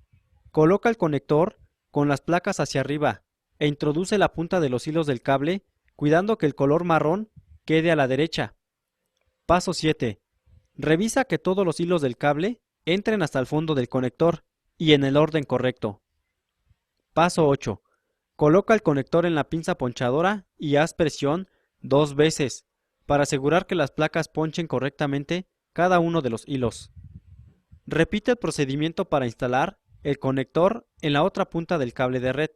Coloca el conector con las placas hacia arriba e introduce la punta de los hilos del cable, cuidando que el color marrón quede a la derecha. Paso 7. Revisa que todos los hilos del cable entren hasta el fondo del conector y en el orden correcto. Paso 8. Coloca el conector en la pinza ponchadora y haz presión 2 veces para asegurar que las placas ponchen correctamente cada uno de los hilos. Repite el procedimiento para instalar el conector en la otra punta del cable de red.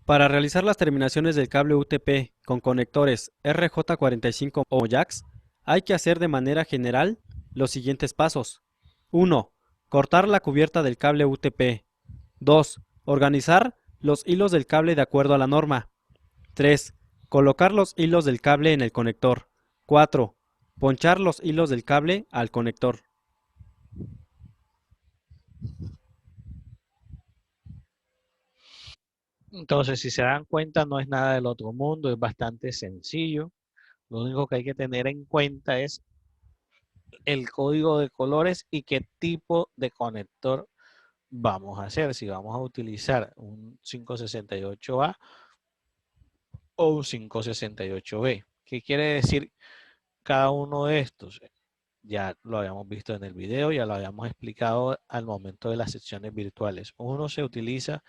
Para realizar las terminaciones del cable UTP con conectores RJ45 o jacks, hay que hacer de manera general los siguientes pasos. 1. Cortar la cubierta del cable UTP. 2. Organizar los hilos del cable de acuerdo a la norma. 3. Colocar los hilos del cable en el conector. 4. Ponchar los hilos del cable al conector. Entonces, si se dan cuenta, no es nada del otro mundo, es bastante sencillo. Lo único que hay que tener en cuenta es el código de colores y qué tipo de conector vamos a hacer. Si vamos a utilizar un 568A o un 568B. ¿Qué quiere decir cada uno de estos? Ya lo habíamos visto en el video, ya lo habíamos explicado al momento de las secciones virtuales. Uno se utiliza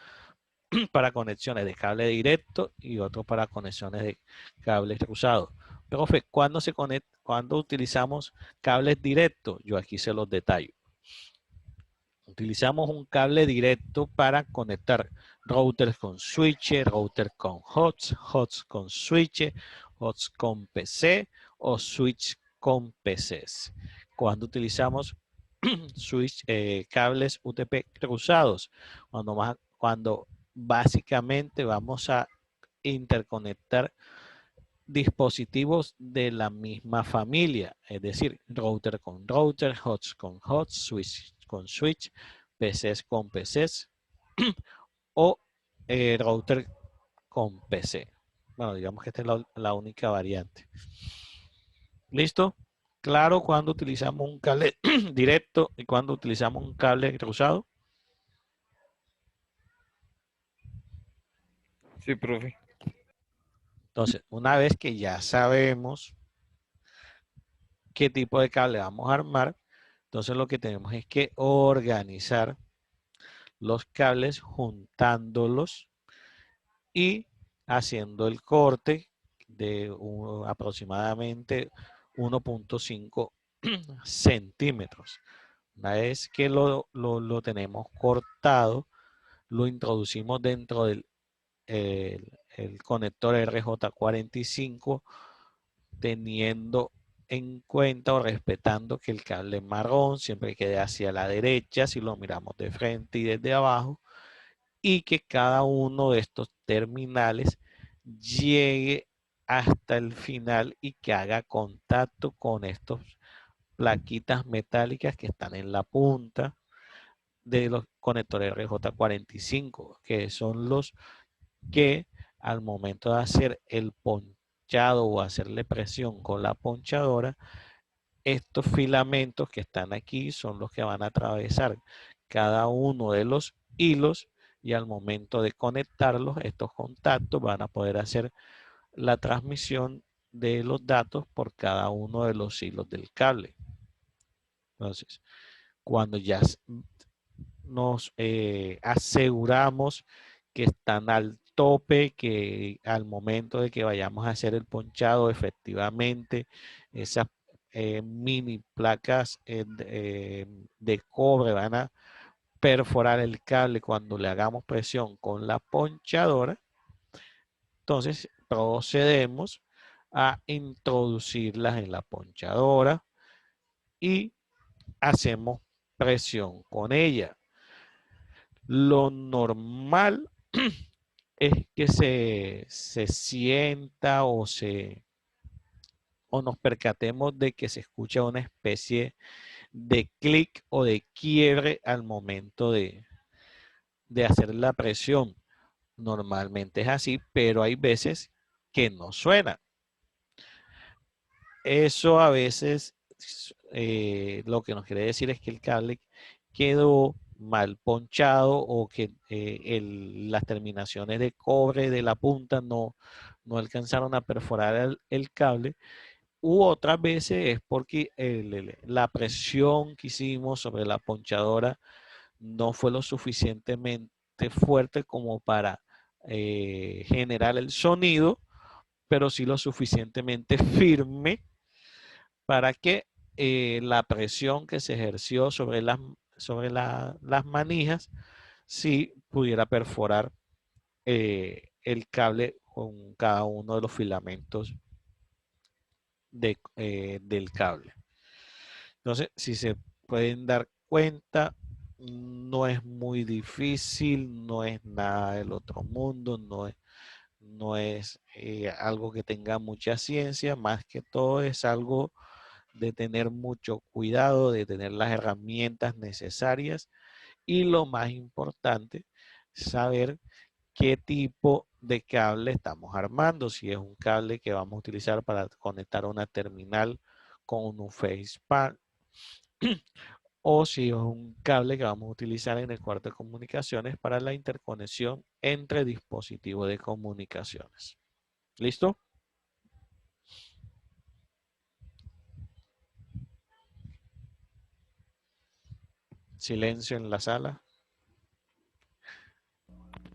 para conexiones de cable directo y otro para conexiones de cables cruzados. Profe, ¿cuándo utilizamos cables directos? Yo aquí se los detallo. Utilizamos un cable directo para conectar routers con switches, routers con hosts, hosts con switches, hosts con PC o switch con PCs. Cuando utilizamos cables UTP cruzados, cuando básicamente vamos a interconectar dispositivos de la misma familia, es decir, router con router, hosts con hosts, switch con switch, PCs con PCs o router con PC. Bueno, digamos que esta es la única variante. ¿Listo? Claro, cuando utilizamos un cable directo y cuando utilizamos un cable cruzado. Sí, profe. Entonces, una vez que ya sabemos qué tipo de cable vamos a armar, entonces lo que tenemos es que organizar los cables juntándolos y haciendo el corte de aproximadamente 1.5 centímetros. Una vez que lo tenemos cortado, lo introducimos dentro del el conector RJ45, teniendo en cuenta o respetando que el cable marrón siempre quede hacia la derecha si lo miramos de frente y desde abajo, y que cada uno de estos terminales llegue hasta el final y que haga contacto con estas plaquitas metálicas que están en la punta de los conectores RJ45, que son los que al momento de hacer el ponchado o hacerle presión con la ponchadora, estos filamentos que están aquí son los que van a atravesar cada uno de los hilos y al momento de conectarlos, estos contactos van a poder hacer la transmisión de los datos por cada uno de los hilos del cable. Entonces, cuando ya nos aseguramos que están al tope, que al momento de que vayamos a hacer el ponchado, efectivamente, esas mini placas de cobre van a perforar el cable cuando le hagamos presión con la ponchadora. Entonces procedemos a introducirlas en la ponchadora y hacemos presión con ella. Lo normal es que se sienta o nos percatemos de que se escucha una especie de clic o de quiebre al momento de hacer la presión. Normalmente es así, pero hay veces que no suena. Eso a veces lo que nos quiere decir es que el cable quedó mal ponchado o que las terminaciones de cobre de la punta no alcanzaron a perforar el cable. U otras veces es porque la presión que hicimos sobre la ponchadora no fue lo suficientemente fuerte como para generar el sonido, pero sí lo suficientemente firme para que la presión que se ejerció sobre las manijas sí pudiera perforar el cable con cada uno de los filamentos del cable. Entonces, si se pueden dar cuenta, no es muy difícil, no es nada del otro mundo, no es algo que tenga mucha ciencia, más que todo es algo de tener mucho cuidado, de tener las herramientas necesarias y lo más importante, saber qué tipo de cable estamos armando. Si es un cable que vamos a utilizar para conectar una terminal con un facepan, o si es un cable que vamos a utilizar en el cuarto de comunicaciones para la interconexión entre dispositivos de comunicaciones. ¿Listo? Silencio en la sala.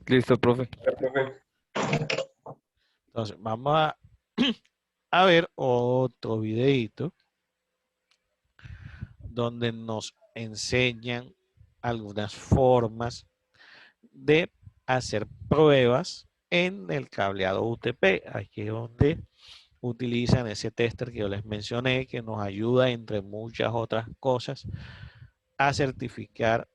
Listo, profe. Entonces, vamos a ver otro videito donde nos enseñan algunas formas de hacer pruebas en el cableado UTP. Aquí es donde utilizan ese tester que yo les mencioné, que nos ayuda, entre muchas otras cosas, a certificar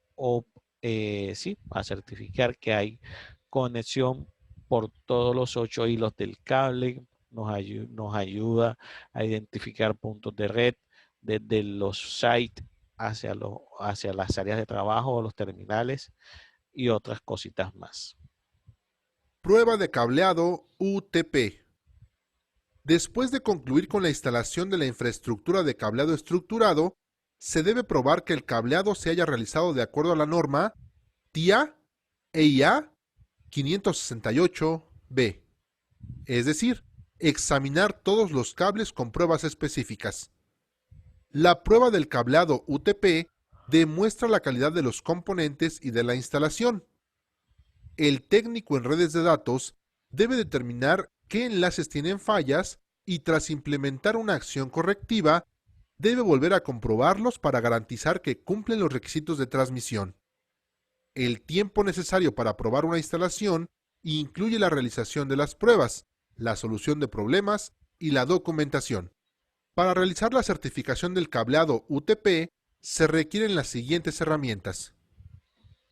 a certificar que hay conexión por todos los 8 hilos del cable. Nos ayuda a identificar puntos de red desde los sites hacia las áreas de trabajo o los terminales y otras cositas más. Prueba de cableado UTP. Después de concluir con la instalación de la infraestructura de cableado estructurado, se debe probar que el cableado se haya realizado de acuerdo a la norma TIA EIA 568B. Es decir, examinar todos los cables con pruebas específicas. La prueba del cableado UTP demuestra la calidad de los componentes y de la instalación. El técnico en redes de datos debe determinar qué enlaces tienen fallas y, tras implementar una acción correctiva, debe volver a comprobarlos para garantizar que cumplen los requisitos de transmisión. El tiempo necesario para probar una instalación incluye la realización de las pruebas, la solución de problemas y la documentación. Para realizar la certificación del cableado UTP se requieren las siguientes herramientas.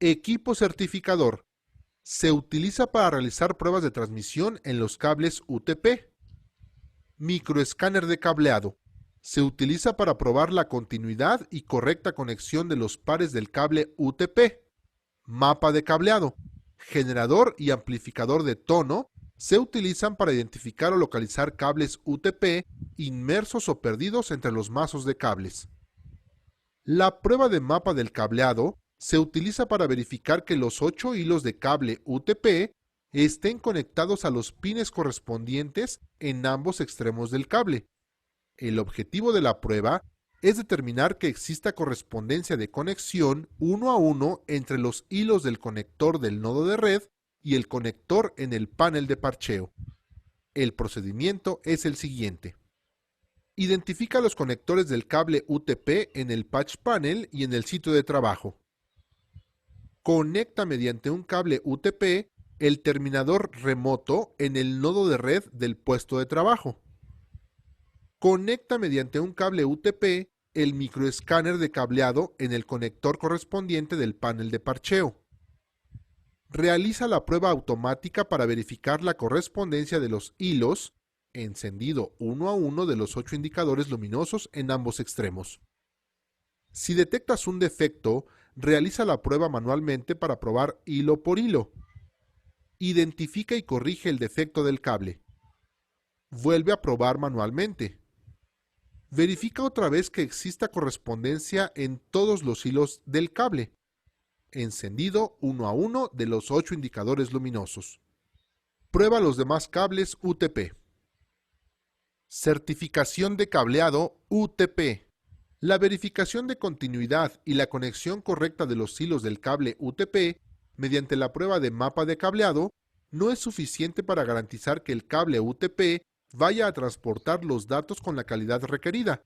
Equipo certificador. Se utiliza para realizar pruebas de transmisión en los cables UTP. Microescáner de cableado. Se utiliza para probar la continuidad y correcta conexión de los pares del cable UTP. Mapa de cableado. Generador y amplificador de tono se utilizan para identificar o localizar cables UTP inmersos o perdidos entre los mazos de cables. La prueba de mapa del cableado se utiliza para verificar que los 8 hilos de cable UTP estén conectados a los pines correspondientes en ambos extremos del cable. El objetivo de la prueba es determinar que exista correspondencia de conexión 1 a 1 entre los hilos del conector del nodo de red y el conector en el panel de parcheo. El procedimiento es el siguiente. Identifica los conectores del cable UTP en el patch panel y en el sitio de trabajo. Conecta mediante un cable UTP el terminador remoto en el nodo de red del puesto de trabajo. Conecta mediante un cable UTP el microescáner de cableado en el conector correspondiente del panel de parcheo. Realiza la prueba automática para verificar la correspondencia de los hilos, encendido 1 a 1 de los 8 indicadores luminosos en ambos extremos. Si detectas un defecto, realiza la prueba manualmente para probar hilo por hilo. Identifica y corrige el defecto del cable. Vuelve a probar manualmente. Verifica otra vez que exista correspondencia en todos los hilos del cable, encendido 1 a 1 de los 8 indicadores luminosos. Prueba los demás cables UTP. Certificación de cableado UTP. La verificación de continuidad y la conexión correcta de los hilos del cable UTP mediante la prueba de mapa de cableado no es suficiente para garantizar que el cable UTP vaya a transportar los datos con la calidad requerida,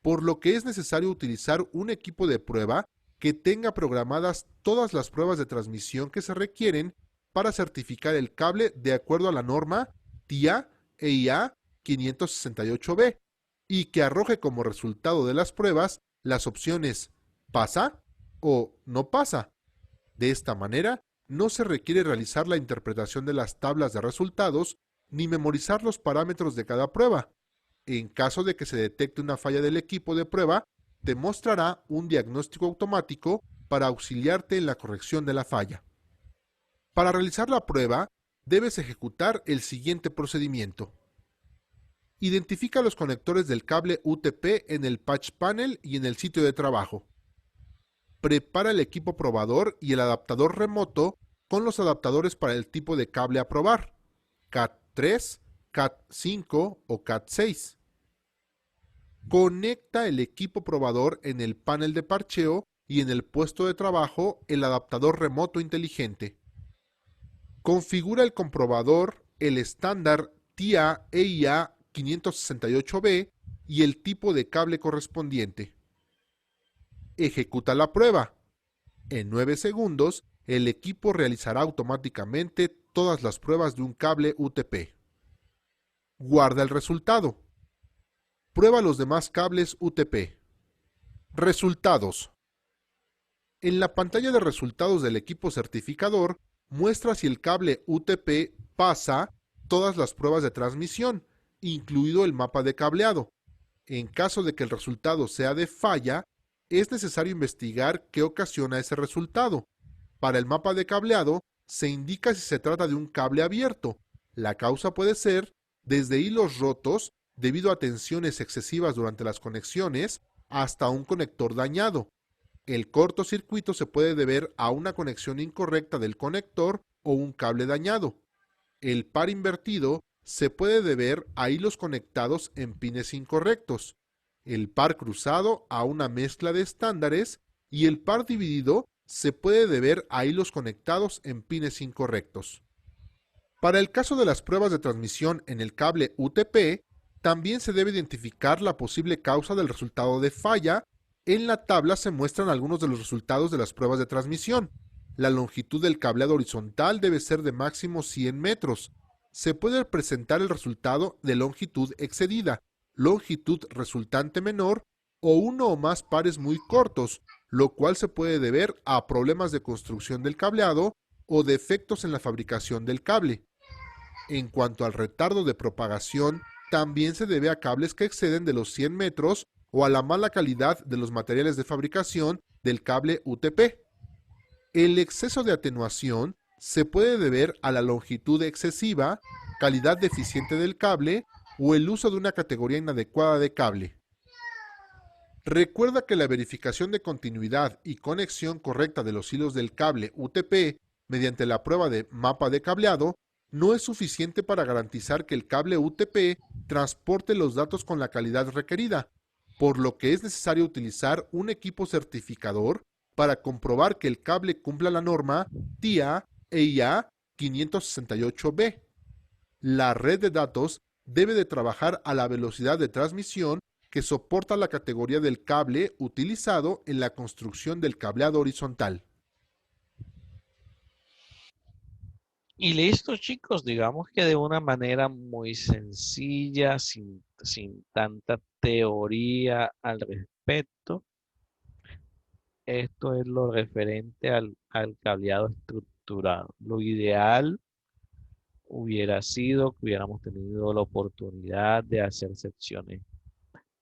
por lo que es necesario utilizar un equipo de prueba que tenga programadas todas las pruebas de transmisión que se requieren para certificar el cable de acuerdo a la norma TIA EIA 568B y que arroje como resultado de las pruebas las opciones ¿pasa? O ¿no pasa? De esta manera, no se requiere realizar la interpretación de las tablas de resultados ni memorizar los parámetros de cada prueba. En caso de que se detecte una falla del equipo de prueba, te mostrará un diagnóstico automático para auxiliarte en la corrección de la falla. Para realizar la prueba, debes ejecutar el siguiente procedimiento. Identifica los conectores del cable UTP en el patch panel y en el sitio de trabajo. Prepara el equipo probador y el adaptador remoto con los adaptadores para el tipo de cable a probar, Cat3, Cat5 o Cat6. Conecta el equipo probador en el panel de parcheo y en el puesto de trabajo el adaptador remoto inteligente. Configura el comprobador, el estándar TIA-EIA 568B y el tipo de cable correspondiente. Ejecuta la prueba. En 9 segundos, el equipo realizará automáticamente todas las pruebas de un cable UTP. Guarda el resultado. Prueba los demás cables UTP. Resultados. En la pantalla de resultados del equipo certificador, muestra si el cable UTP pasa todas las pruebas de transmisión, incluido el mapa de cableado. En caso de que el resultado sea de falla, es necesario investigar qué ocasiona ese resultado. Para el mapa de cableado, se indica si se trata de un cable abierto. La causa puede ser desde hilos rotos debido a tensiones excesivas durante las conexiones hasta un conector dañado. El cortocircuito se puede deber a una conexión incorrecta del conector o un cable dañado. El par invertido se puede deber a hilos conectados en pines incorrectos. El par cruzado a una mezcla de estándares y el par dividido se puede deber a hilos conectados en pines incorrectos. Para el caso de las pruebas de transmisión en el cable UTP, también se debe identificar la posible causa del resultado de falla. En la tabla se muestran algunos de los resultados de las pruebas de transmisión. La longitud del cableado horizontal debe ser de máximo 100 metros. Se puede presentar el resultado de longitud excedida, longitud resultante menor o uno o más pares muy cortos, lo cual se puede deber a problemas de construcción del cableado o defectos en la fabricación del cable. En cuanto al retardo de propagación, también se debe a cables que exceden de los 100 metros o a la mala calidad de los materiales de fabricación del cable UTP. El exceso de atenuación se puede deber a la longitud excesiva, calidad deficiente del cable o el uso de una categoría inadecuada de cable. Recuerda que la verificación de continuidad y conexión correcta de los hilos del cable UTP mediante la prueba de mapa de cableado no es suficiente para garantizar que el cable UTP transporte los datos con la calidad requerida, por lo que es necesario utilizar un equipo certificador para comprobar que el cable cumpla la norma TIA-EIA 568B. La red de datos debe de trabajar a la velocidad de transmisión que soporta la categoría del cable utilizado en la construcción del cableado horizontal. Y listo, chicos, digamos que de una manera muy sencilla, sin tanta teoría al respecto, esto es lo referente al cableado estructurado. Lo ideal hubiera sido que hubiéramos tenido la oportunidad de hacer secciones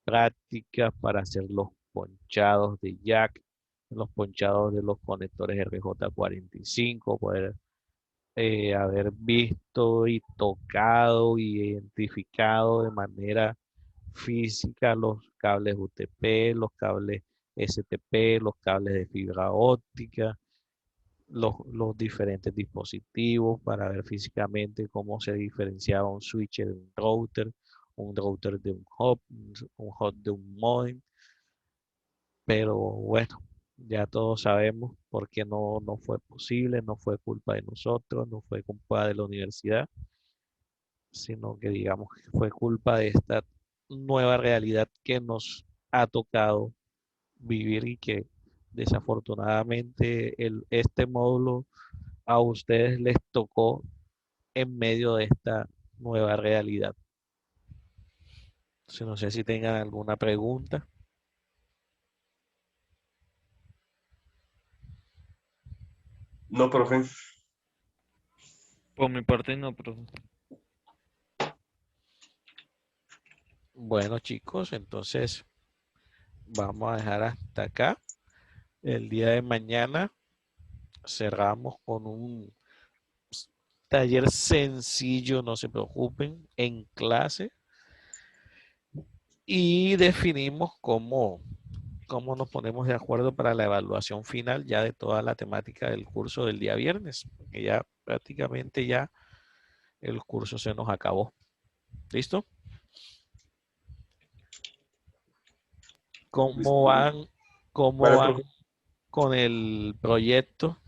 prácticas para hacer los ponchados de jack, los ponchados de los conectores RJ45, poder haber visto y tocado y identificado de manera física los cables UTP, los cables STP, los cables de fibra óptica, los diferentes dispositivos para ver físicamente cómo se diferenciaba un switch de un router de un hub de un modem. Pero bueno, ya todos sabemos por qué no fue posible, no fue culpa de nosotros, no fue culpa de la universidad, sino que digamos que fue culpa de esta nueva realidad que nos ha tocado vivir y que desafortunadamente este módulo a ustedes les tocó en medio de esta nueva realidad. Entonces, no sé si tengan alguna pregunta. No, profe. Por mi parte no, profe. Bueno, chicos, entonces vamos a dejar hasta acá. El día de mañana cerramos con un taller sencillo, no se preocupen, en clase. Y definimos cómo nos ponemos de acuerdo para la evaluación final ya de toda la temática del curso del día viernes, porque ya prácticamente ya el curso se nos acabó. ¿Listo? ¿Cómo van Vale, con el proyecto